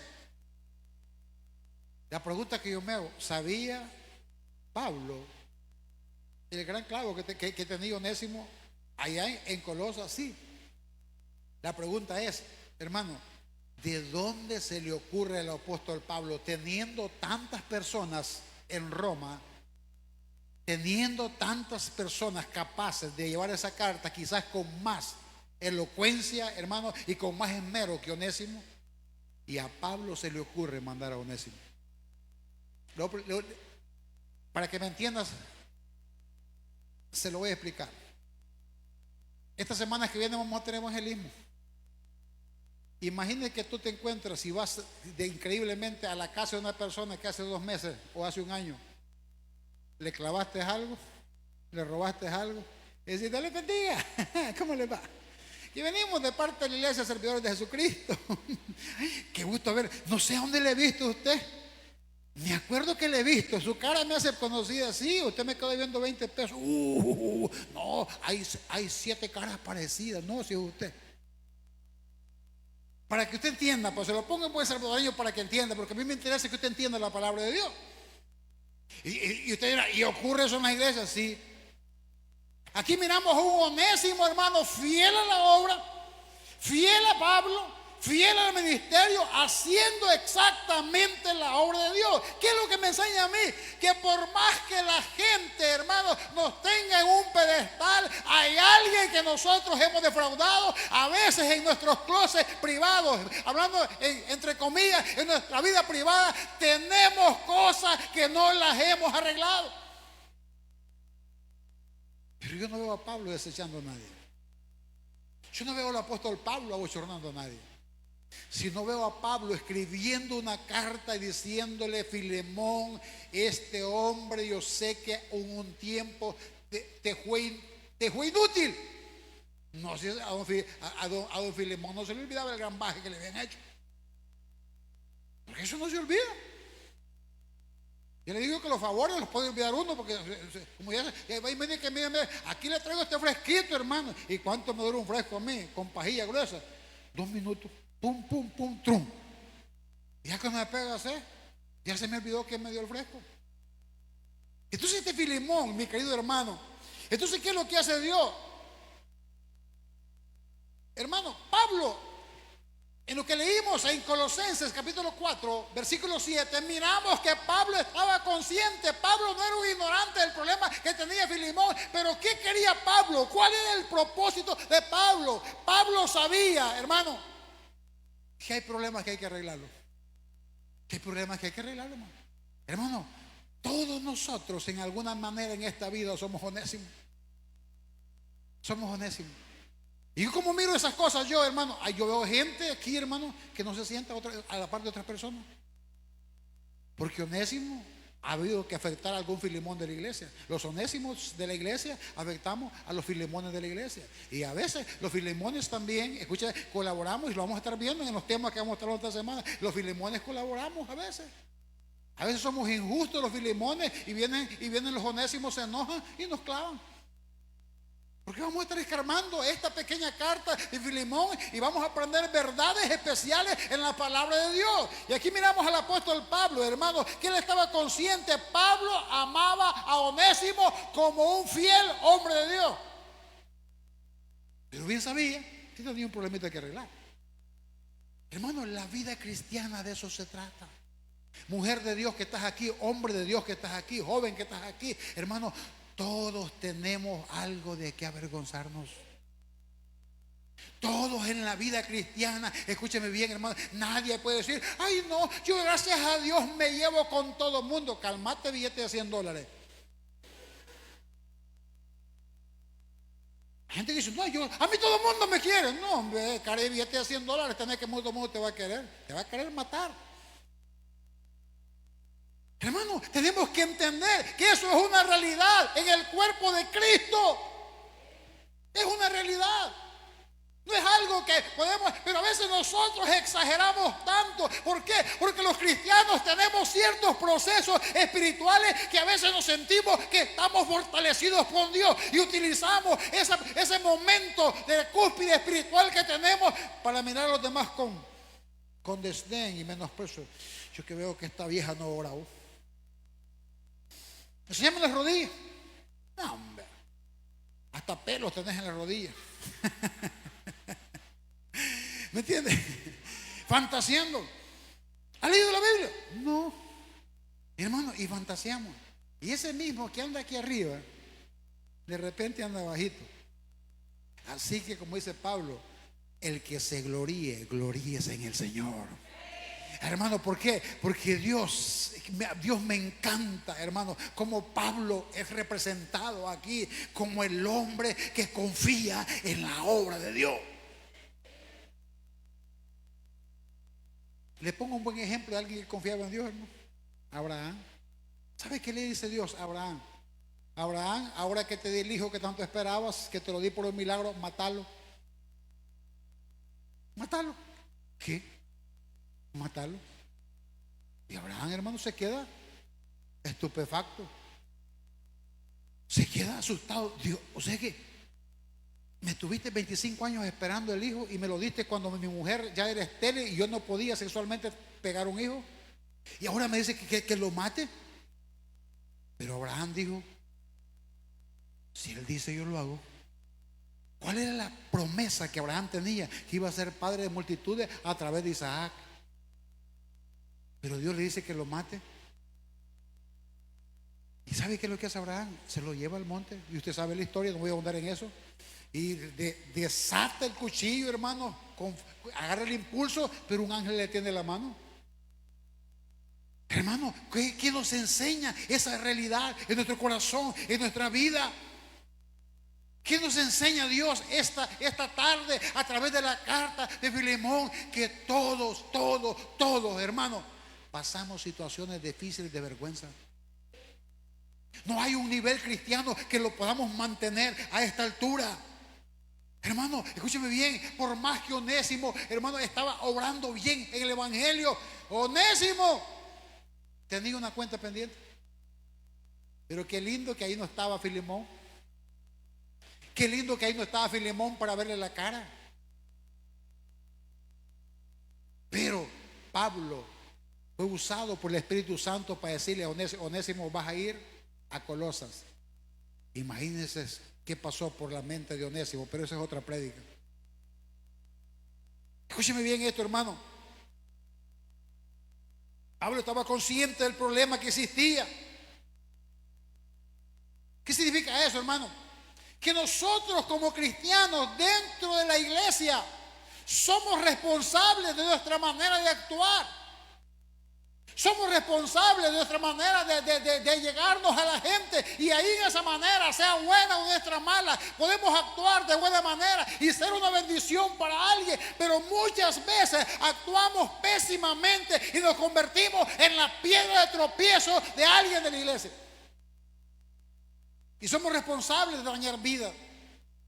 La pregunta que yo me hago, ¿sabía Pablo el gran clavo que tenía Onésimo allá en Colosas? Sí. La pregunta es, hermano, ¿de dónde se le ocurre al apóstol Pablo, teniendo tantas personas en Roma, teniendo tantas personas capaces de llevar esa carta, quizás con más elocuencia, hermano, y con más esmero que Onésimo, y a Pablo se le ocurre mandar a Onésimo? Para que me entiendas, se lo voy a explicar. Estas semanas que vienen vamos a tener evangelismo. Imagínate que tú te encuentras y vas increíblemente a la casa de una persona que hace 2 meses o hace 1 año le clavaste algo, le robaste algo, y decís, Dios le bendiga, ¿cómo le va? Y venimos de parte de la iglesia servidores de Jesucristo. Qué gusto ver, no sé a dónde le he visto a usted. Me acuerdo que le he visto, su cara me hace conocida. Sí, usted me quedó viendo 20 pesos. No, hay 7 caras parecidas. No, si es usted. Para que usted entienda, pues se lo pongo en buen salvadoreño para que entienda, porque a mí me interesa que usted entienda la palabra de Dios. Y usted dirá, ¿y ocurre eso en la iglesia? Sí. Aquí miramos a un Onésimo, hermano, fiel a la obra, fiel a Pablo, fiel al ministerio, haciendo exactamente la obra de Dios. ¿Qué es lo que me enseña a mí? Que por más que la gente, hermano, nos tenga en un pedestal, hay alguien que nosotros hemos defraudado, a veces en nuestros closets privados, hablando entre comillas, en nuestra vida privada, tenemos cosas que no las hemos arreglado. Pero yo no veo a Pablo desechando a nadie. Yo no veo al apóstol Pablo abochornando a nadie. Si no veo a Pablo escribiendo una carta y diciéndole, Filemón, este hombre yo sé que en un tiempo te fue inútil. No sé, a don Filemón no se le olvidaba el gran baje que le habían hecho, porque eso no se olvida. Yo le digo que los favores los puede olvidar uno, porque como ya va y me dice que mire, aquí le traigo este fresquito, hermano. ¿Y cuánto me dura un fresco a mí? Con pajilla gruesa, 2 minutos. Pum, pum, pum, trum. Ya que me pega a hacer, ya se me olvidó que me dio el fresco. Entonces este Filemón, mi querido hermano, entonces ¿qué es lo que hace Dios? Hermano, Pablo, en lo que leímos en Colosenses capítulo 4, versículo 7, miramos que Pablo estaba consciente. Pablo no era un ignorante del problema que tenía Filemón, pero ¿qué quería Pablo? ¿Cuál era el propósito de Pablo? Pablo sabía, hermano, que hay problemas que hay que arreglarlo. Que hay problemas que hay que arreglarlo, hermano. Hermano, todos nosotros en alguna manera en esta vida somos Onésimos. Somos Onésimos. Y yo como miro esas cosas, yo, hermano, yo veo gente aquí, hermano, que no se sienta a la par de otras personas. Porque Onésimo ha habido que afectar a algún Filemón de la iglesia. Los Onésimos de la iglesia afectamos a los Filemones de la iglesia. Y a veces los Filemones también, escucha, colaboramos, y lo vamos a estar viendo en los temas que vamos a estar esta semana. Los Filemones colaboramos a veces. A veces somos injustos los Filemones y vienen los Onésimos, se enojan y nos clavan. Porque vamos a estar escarmando esta pequeña carta de Filemón y vamos a aprender verdades especiales en la palabra de Dios. Y aquí miramos al apóstol Pablo, hermano, que él estaba consciente. Pablo amaba a Onésimo como un fiel hombre de Dios, pero bien sabía que tenía un problemita que arreglar. Hermano, la vida cristiana de eso se trata. Mujer de Dios que estás aquí, hombre de Dios que estás aquí, joven que estás aquí, hermano, todos tenemos algo de que avergonzarnos. Todos en la vida cristiana, escúcheme bien, hermano, nadie puede decir, ay no, yo gracias a Dios me llevo con todo el mundo. Calmate, billete de $100. Hay gente que dice, no, a mí todo el mundo me quiere. No, hombre, caré billete de $100, tenés que todo el mundo te va a querer matar. Hermano, tenemos que entender que eso es una realidad en el cuerpo de Cristo. Es una realidad. No es algo que podemos, pero a veces nosotros exageramos tanto. ¿Por qué? Porque los cristianos tenemos ciertos procesos espirituales que a veces nos sentimos que estamos fortalecidos con Dios y utilizamos ese momento de cúspide espiritual que tenemos para mirar a los demás con desdén y menosprecio. Yo que veo que esta vieja no ora. Enséñame las rodillas. No, hombre, hasta pelos tenés en las rodillas. ¿Me entiendes? Fantaseando. ¿Has leído la Biblia? No. Hermano, y fantaseamos. Y ese mismo que anda aquí arriba, de repente anda bajito. Así que, como dice Pablo, el que se gloríe, gloríese en el Señor. Hermano, ¿por qué? Porque Dios me encanta, hermano, como Pablo es representado aquí como el hombre que confía en la obra de Dios. Le pongo un buen ejemplo de alguien que confiaba en Dios, hermano. Abraham. ¿Sabe qué le dice Dios a Abraham? Abraham, ahora que te di el hijo que tanto esperabas, que te lo di por un milagro, mátalo. Mátalo. ¿Qué? Mátalo. Y Abraham, hermano, se queda estupefacto. Se queda asustado. Dios, o sea que me tuviste 25 años esperando el hijo y me lo diste cuando mi mujer ya era estéril y yo no podía sexualmente pegar un hijo. Y ahora me dice que lo mate. Pero Abraham dijo, si él dice yo lo hago. ¿Cuál era la promesa que Abraham tenía? Que iba a ser padre de multitudes a través de Isaac. Pero Dios le dice que lo mate. ¿Y sabe qué es lo que hace Abraham? Se lo lleva al monte. Y usted sabe la historia, no voy a ahondar en eso. Y desata el cuchillo, hermano. Agarra el impulso, pero un ángel le tiende la mano. Hermano, ¿qué nos enseña esa realidad en nuestro corazón, en nuestra vida? ¿Qué nos enseña Dios esta tarde a través de la carta de Filemón? Que todos, hermano, pasamos situaciones difíciles de vergüenza. No hay un nivel cristiano que lo podamos mantener a esta altura. Hermano, escúcheme bien, por más que Onésimo, hermano, estaba obrando bien en el evangelio, Onésimo tenía una cuenta pendiente. Pero qué lindo que ahí no estaba Filemón. Qué lindo que ahí no estaba Filemón para verle la cara. Pero Pablo fue usado por el Espíritu Santo para decirle a Onésimo, vas a ir a Colosas. Imagínense qué pasó por la mente de Onésimo, pero esa es otra prédica. Escúcheme bien esto, hermano. Pablo estaba consciente del problema que existía. ¿Qué significa eso, hermano? Que nosotros como cristianos dentro de la iglesia somos responsables de nuestra manera de actuar. Somos responsables de nuestra manera de llegarnos a la gente. Y ahí en esa manera, sea buena o nuestra mala, podemos actuar de buena manera y ser una bendición para alguien. Pero muchas veces actuamos pésimamente y nos convertimos en la piedra de tropiezo de alguien de la iglesia. Y somos responsables de dañar vidas.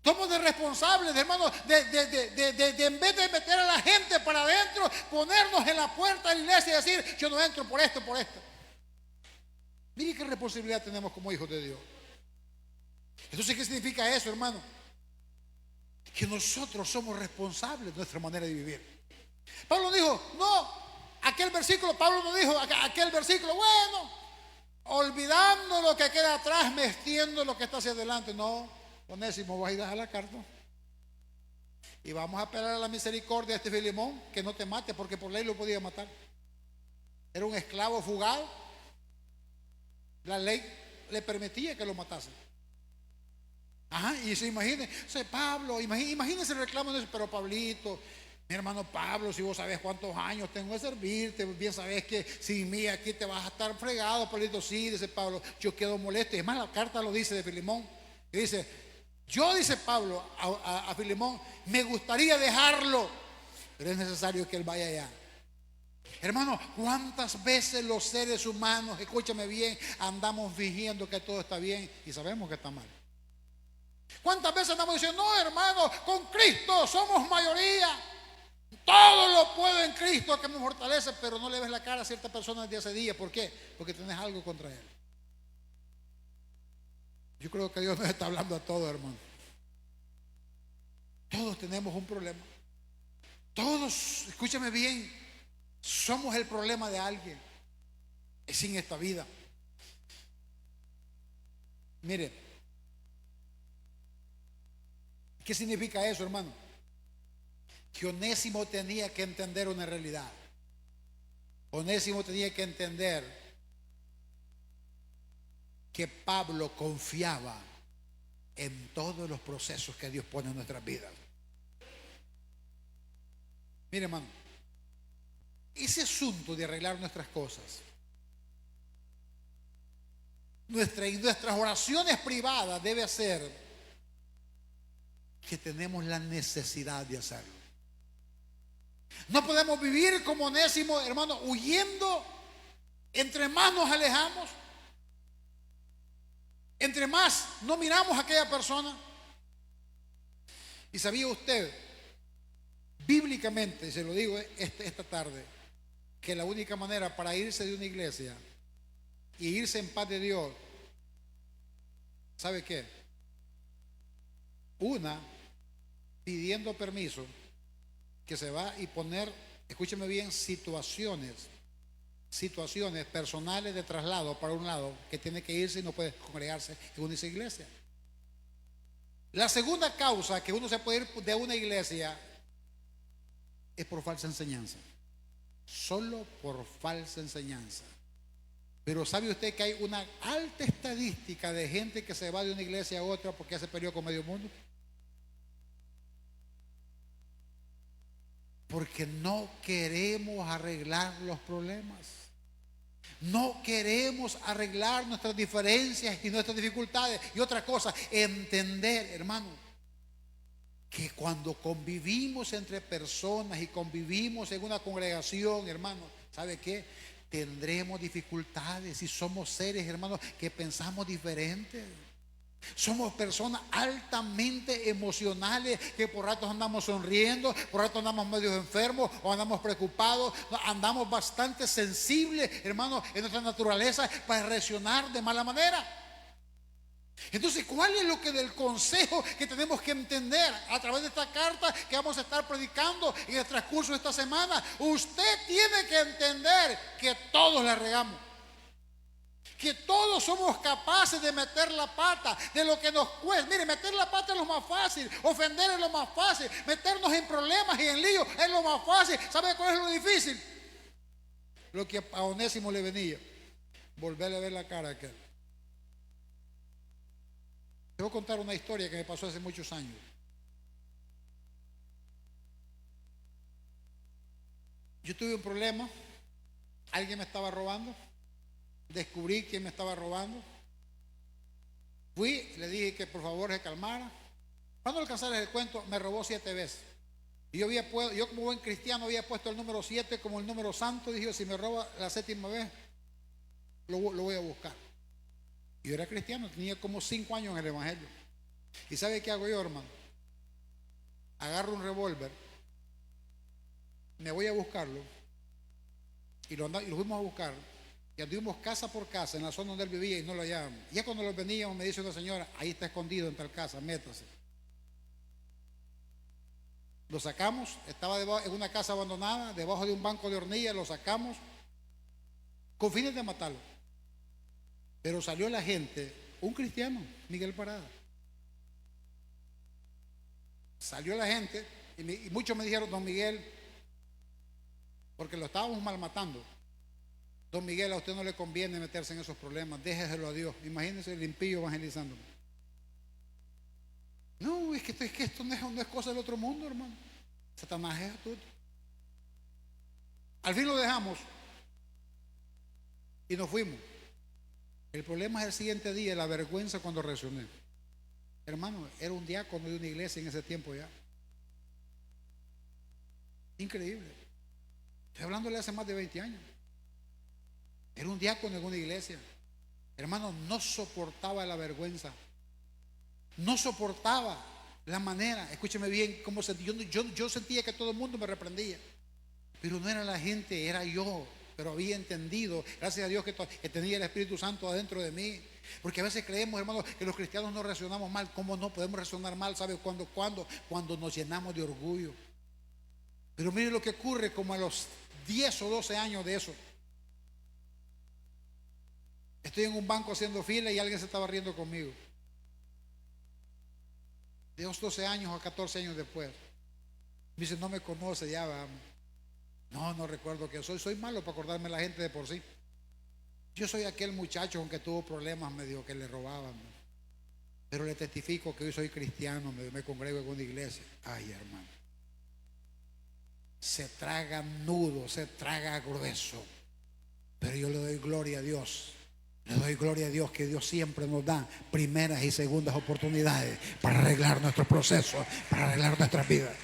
Somos responsables, hermanos, de en vez de meter a la gente para adentro, ponernos en la puerta de la iglesia y decir, yo no entro por esto, por esto. Mire qué responsabilidad tenemos como hijos de Dios. Entonces, ¿qué significa eso, hermano? Que nosotros somos responsables de nuestra manera de vivir. Pablo dijo, no, aquel versículo, Pablo no dijo aquel versículo, bueno, olvidando lo que queda atrás, me extiendo lo que está hacia adelante. No. Onésimo, vas a ir a la carta y vamos a apelar a la misericordia de este Filemón, que no te mate, porque por ley lo podía matar. Era un esclavo fugado. La ley le permitía que lo matase. Ajá, y se imagine, Pablo, imagínese el reclamo de eso. Pero Pablito, mi hermano Pablo, si vos sabés cuántos años tengo de servirte, bien sabés que sin mí aquí te vas a estar fregado, Pablito. Sí, dice Pablo, yo quedo molesto. Y es más, la carta lo dice de Filemón. Y dice, yo, dice Pablo a Filemón, me gustaría dejarlo, pero es necesario que él vaya allá. Hermano, ¿cuántas veces los seres humanos, escúchame bien, andamos fingiendo que todo está bien y sabemos que está mal? ¿Cuántas veces andamos diciendo, no, hermano, con Cristo somos mayoría? Todo lo puedo en Cristo que me fortalece, pero no le ves la cara a cierta persona desde hace días. ¿Por qué? Porque tienes algo contra él. Yo creo que Dios nos está hablando a todos, hermano. Todos tenemos un problema. Todos, escúchame bien, somos el problema de alguien. Es en esta vida. Mire, ¿qué significa eso, hermano? Que Onésimo tenía que entender una realidad. Onésimo tenía que entender que Pablo confiaba en todos los procesos que Dios pone en nuestras vidas. Mire, hermano, ese asunto de arreglar nuestras cosas, nuestras oraciones privadas debe ser que tenemos la necesidad de hacerlo. No podemos vivir como Onésimo, hermano, huyendo. Entre más nos alejamos, entre más no miramos a aquella persona. Y sabía usted, bíblicamente, se lo digo esta tarde, que la única manera para irse de una iglesia y irse en paz de Dios, ¿sabe qué? Una, pidiendo permiso, que se va y poner, escúcheme bien, situaciones personales de traslado para un lado, que tiene que irse y no puede congregarse en una iglesia. La segunda causa que uno se puede ir de una iglesia es por falsa enseñanza. Solo por falsa enseñanza. Pero ¿sabe usted que hay una alta estadística de gente que se va de una iglesia a otra porque hace peleó con medio mundo? Porque no queremos arreglar los problemas. No queremos arreglar nuestras diferencias y nuestras dificultades. Y otra cosa, entender, hermano, que cuando convivimos entre personas y convivimos en una congregación, hermano, ¿sabe qué? Tendremos dificultades y somos seres, hermanos, que pensamos diferente. Somos personas altamente emocionales que por ratos andamos sonriendo, por ratos andamos medio enfermos o andamos preocupados, andamos bastante sensibles, hermanos, en nuestra naturaleza para reaccionar de mala manera. Entonces, ¿cuál es lo que del consejo que tenemos que entender a través de esta carta que vamos a estar predicando en el transcurso de esta semana? Usted tiene que entender que todos la regamos, que todos somos capaces de meter la pata, de lo que nos cuesta. Mire, meter la pata es lo más fácil, ofender es lo más fácil, meternos en problemas y en líos es lo más fácil. ¿Sabe cuál es lo difícil? Lo que a Onésimo le venía, volverle a ver la cara a aquel. Te voy a contar una historia que me pasó hace muchos años. Yo tuve un problema, alguien me estaba robando, descubrí quién me estaba robando, fui, le dije que por favor se calmara. Cuando alcanzara el cuento, me robó 7 veces. Y yo como buen cristiano había puesto el número 7 como el número santo. Dije, si me roba la 7ª vez, lo voy a buscar. Yo era cristiano, tenía como 5 años en el evangelio. ¿Y sabe qué hago yo, hermano? Agarro un revólver, me voy a buscarlo y lo fuimos a buscar. Y anduvimos casa por casa en la zona donde él vivía y no lo hallábamos. Ya cuando lo veníamos, me dice una señora, ahí está escondido en tal casa, métase. Lo sacamos, estaba en una casa abandonada, debajo de un banco de hornilla, lo sacamos con fines de matarlo. Pero salió la gente, un cristiano, Miguel Parada. Salió la gente y muchos me dijeron, don Miguel, porque lo estábamos malmatando. Don Miguel, a usted no le conviene meterse en esos problemas, déjeselo a Dios. Imagínense el impío evangelizándome. No, es que esto no es cosa del otro mundo, hermano. Satanás es astuto. Al fin lo dejamos y nos fuimos. El problema es el siguiente día, la vergüenza cuando reaccioné. Hermano, era un diácono de una iglesia en ese tiempo ya. Increíble. Estoy hablándole hace más de 20 años. Era un diácono en una iglesia. Hermano, no soportaba la vergüenza. No soportaba. la manera, escúcheme bien, cómo sentí. Yo sentía que todo el mundo me reprendía, pero no era la gente, era yo. Pero había entendido, gracias a Dios, que tenía el Espíritu Santo adentro de mí. Porque a veces creemos, hermanos, que los cristianos no reaccionamos mal. ¿Cómo no podemos reaccionar mal? ¿Sabe cuándo? Cuando nos llenamos de orgullo. Pero mire lo que ocurre como a los 10 o 12 años de eso. Estoy en un banco haciendo fila y alguien se estaba riendo conmigo. De unos 12 años o 14 años después. Me dice, no me conoce, ya vamos. No recuerdo que soy malo para acordarme la gente de por sí. Yo soy aquel muchacho aunque tuvo problemas, me dijo que le robaban. Pero le testifico que hoy soy cristiano, me congrego en una iglesia. Ay, hermano. Se traga nudo, se traga grueso. Pero yo le doy gloria a Dios. Le doy gloria a Dios que Dios siempre nos da primeras y segundas oportunidades para arreglar nuestros procesos, para arreglar nuestras vidas.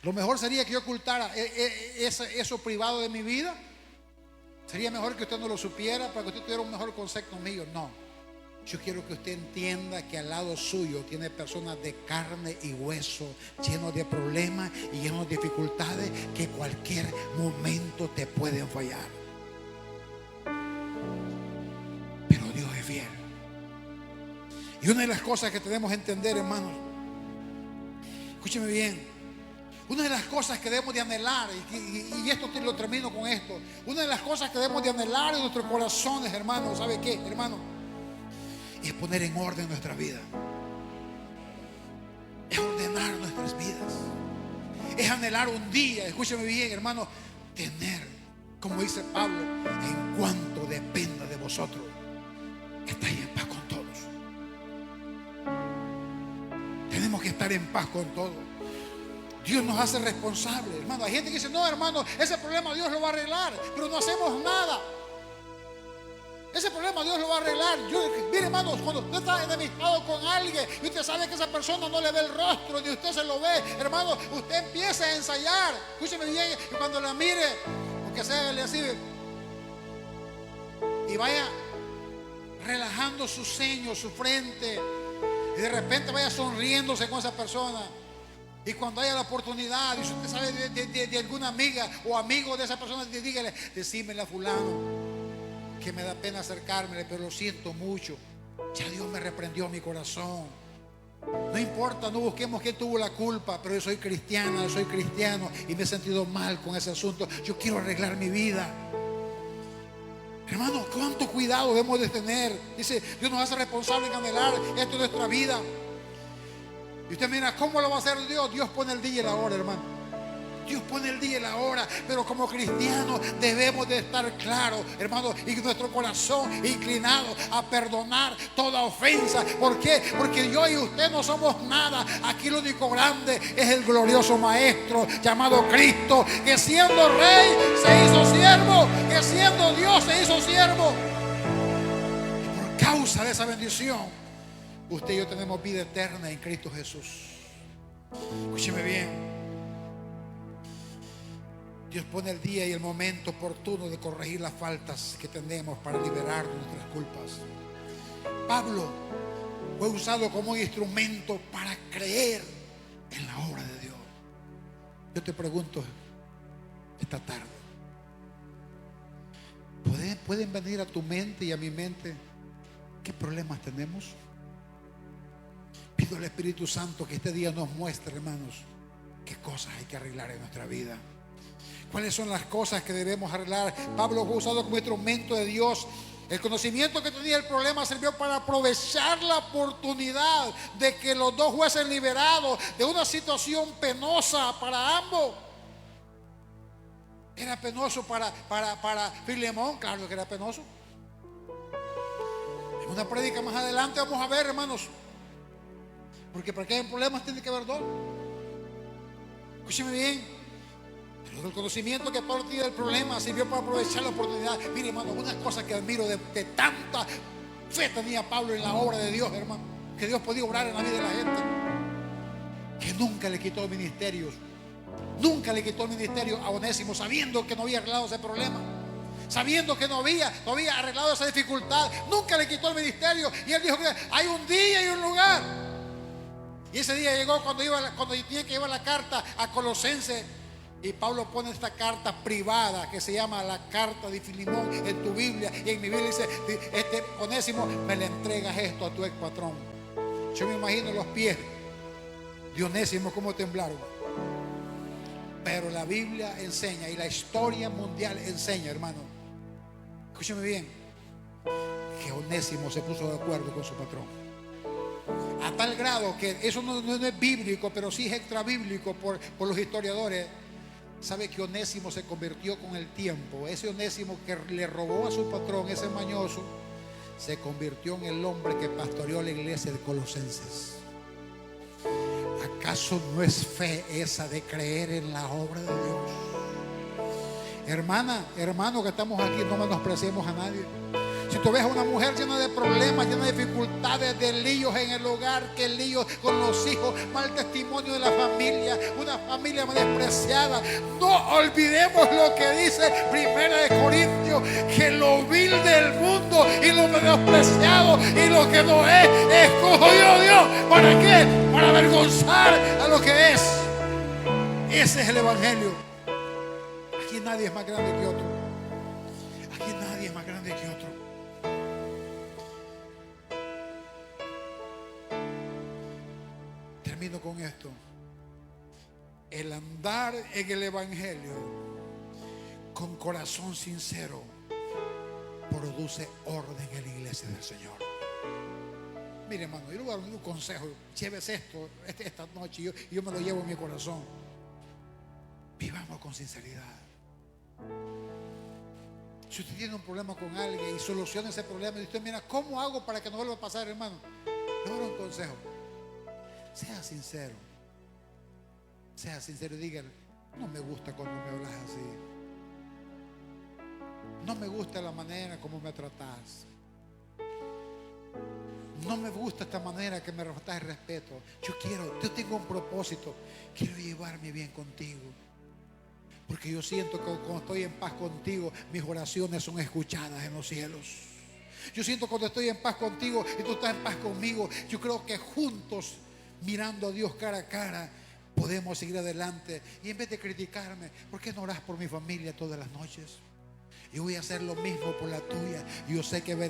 Lo mejor sería que yo ocultara eso privado de mi vida. Sería mejor que usted no lo supiera para que usted tuviera un mejor concepto mío. No, yo quiero que usted entienda que al lado suyo tiene personas de carne y hueso, llenos de problemas y llenos de dificultades que cualquier momento te pueden fallar. Pero Dios es fiel. Y una de las cosas que tenemos que entender, hermanos, escúcheme bien. Una de las cosas que debemos de anhelar, y esto lo termino con esto. Una de las cosas que debemos de anhelar en nuestros corazones, hermanos, ¿sabe qué, hermano? Es poner en orden nuestra vida. Es ordenar nuestras vidas. Es anhelar un día, escúcheme bien, hermano, tener, como dice Pablo, en cuanto dependa de vosotros, estáis en paz con todos. Tenemos que estar en paz con todos. Dios nos hace responsables, hermano. Hay gente que dice, no, hermano, ese problema Dios lo va a arreglar, pero no hacemos nada. Ese problema Dios lo va a arreglar. Mire, hermanos, cuando usted está enemistado con alguien y usted sabe que esa persona no le ve el rostro, ni usted se lo ve, hermano, usted empieza a ensayar. Escúcheme bien, y cuando la mire, aunque sea así, y vaya relajando su ceño, su frente, y de repente vaya sonriéndose con esa persona. Y cuando haya la oportunidad, y si usted sabe de alguna amiga o amigo de esa persona, dígale, decímele a fulano que me da pena acercármele, pero lo siento mucho. Ya Dios me reprendió mi corazón. No importa, no busquemos quién tuvo la culpa, pero yo soy cristiana, yo soy cristiano y me he sentido mal con ese asunto. Yo quiero arreglar mi vida. Hermano, cuánto cuidado debemos de tener. Dice, Dios nos hace responsable en anhelar esto de nuestra vida. Y usted mira, ¿cómo lo va a hacer Dios? Dios pone el día y la hora, hermano. Dios pone el día y la hora. Pero como cristianos debemos de estar claros, hermano, y nuestro corazón inclinado a perdonar toda ofensa. ¿Por qué? Porque yo y usted no somos nada. Aquí lo único grande es el glorioso Maestro llamado Cristo, que siendo Rey se hizo siervo, que siendo Dios se hizo siervo. Y por causa de esa bendición, usted y yo tenemos vida eterna en Cristo Jesús. Escúcheme bien. Dios pone el día y el momento oportuno de corregir las faltas que tenemos para liberar nuestras culpas. Pablo fue usado como un instrumento para creer en la obra de Dios. Yo te pregunto esta tarde, ¿pueden venir a tu mente y a mi mente qué problemas tenemos? Pido al Espíritu Santo que este día nos muestre, hermanos, qué cosas hay que arreglar en nuestra vida. ¿Cuáles son las cosas que debemos arreglar? Pablo fue usado como instrumento de Dios. El conocimiento que tenía el problema sirvió para aprovechar la oportunidad de que los dos fuesen liberados de una situación penosa para ambos. ¿Era penoso para Filemón? Claro que era penoso. En una prédica más adelante vamos a ver, hermanos, porque para que haya problemas tiene que haber dos. Escúcheme bien. Pero el conocimiento que Pablo tiene del problema sirvió para aprovechar la oportunidad. Mire, hermano, una cosa que admiro de tanta fe tenía Pablo en la obra de Dios, hermano, que Dios podía obrar en la vida de la gente, que nunca le quitó ministerios. Nunca le quitó el ministerio a Onésimo, sabiendo que no había arreglado ese problema. sabiendo que no había arreglado esa dificultad. Nunca le quitó el ministerio. Y él dijo que hay un día y un lugar. Y ese día llegó cuando tenía que llevar la carta a Colosenses. Y Pablo pone esta carta privada que se llama la carta de Filemón en tu Biblia. Y en mi Biblia dice: Onésimo, me le entregas esto a tu ex patrón. Yo me imagino los pies de Onésimo cómo temblaron. Pero la Biblia enseña, y la historia mundial enseña, hermano, escúcheme bien, que Onésimo se puso de acuerdo con su patrón. A tal grado que eso no es bíblico, pero sí es extra bíblico por los historiadores. Sabe que Onésimo se convirtió con el tiempo. Ese Onésimo que le robó a su patrón, ese mañoso, se convirtió en el hombre que pastoreó la iglesia de Colosenses. ¿Acaso no es fe esa de creer en la obra de Dios? Hermana, hermano que estamos aquí, no menospreciemos a nadie. Si tú ves a una mujer llena de problemas, llena de dificultades, de líos en el hogar, que líos con los hijos, mal testimonio de la familia, una familia despreciada, no olvidemos lo que dice 1 Corintios, que lo vil del mundo y lo menospreciado y lo que no es, escogió Dios. ¿Para qué? Para avergonzar a lo que es. Ese es el evangelio. Aquí nadie es más grande que otro. Aquí nadie es más grande que otro. Termino con esto. El andar en el evangelio con corazón sincero produce orden en la iglesia del Señor. Mire, hermano, yo le voy a dar un consejo. Llévese esto esta noche y yo me lo llevo en mi corazón. Vivamos con sinceridad. Si usted tiene un problema con alguien y soluciona ese problema, y usted mira, ¿cómo hago para que no vuelva a pasar, hermano? Le voy a dar un consejo. Sea sincero. Sea sincero y dígale: no me gusta cuando me hablas así. No me gusta la manera como me tratas. No me gusta esta manera que me faltas el respeto. Yo tengo un propósito. Quiero llevarme bien contigo. Porque yo siento que cuando estoy en paz contigo, mis oraciones son escuchadas en los cielos. Yo siento cuando estoy en paz contigo y tú estás en paz conmigo, yo creo que juntos, mirando a Dios cara a cara, podemos seguir adelante. Y en vez de criticarme, ¿por qué no oras por mi familia todas las noches? Yo voy a hacer lo mismo por la tuya. Yo sé que veré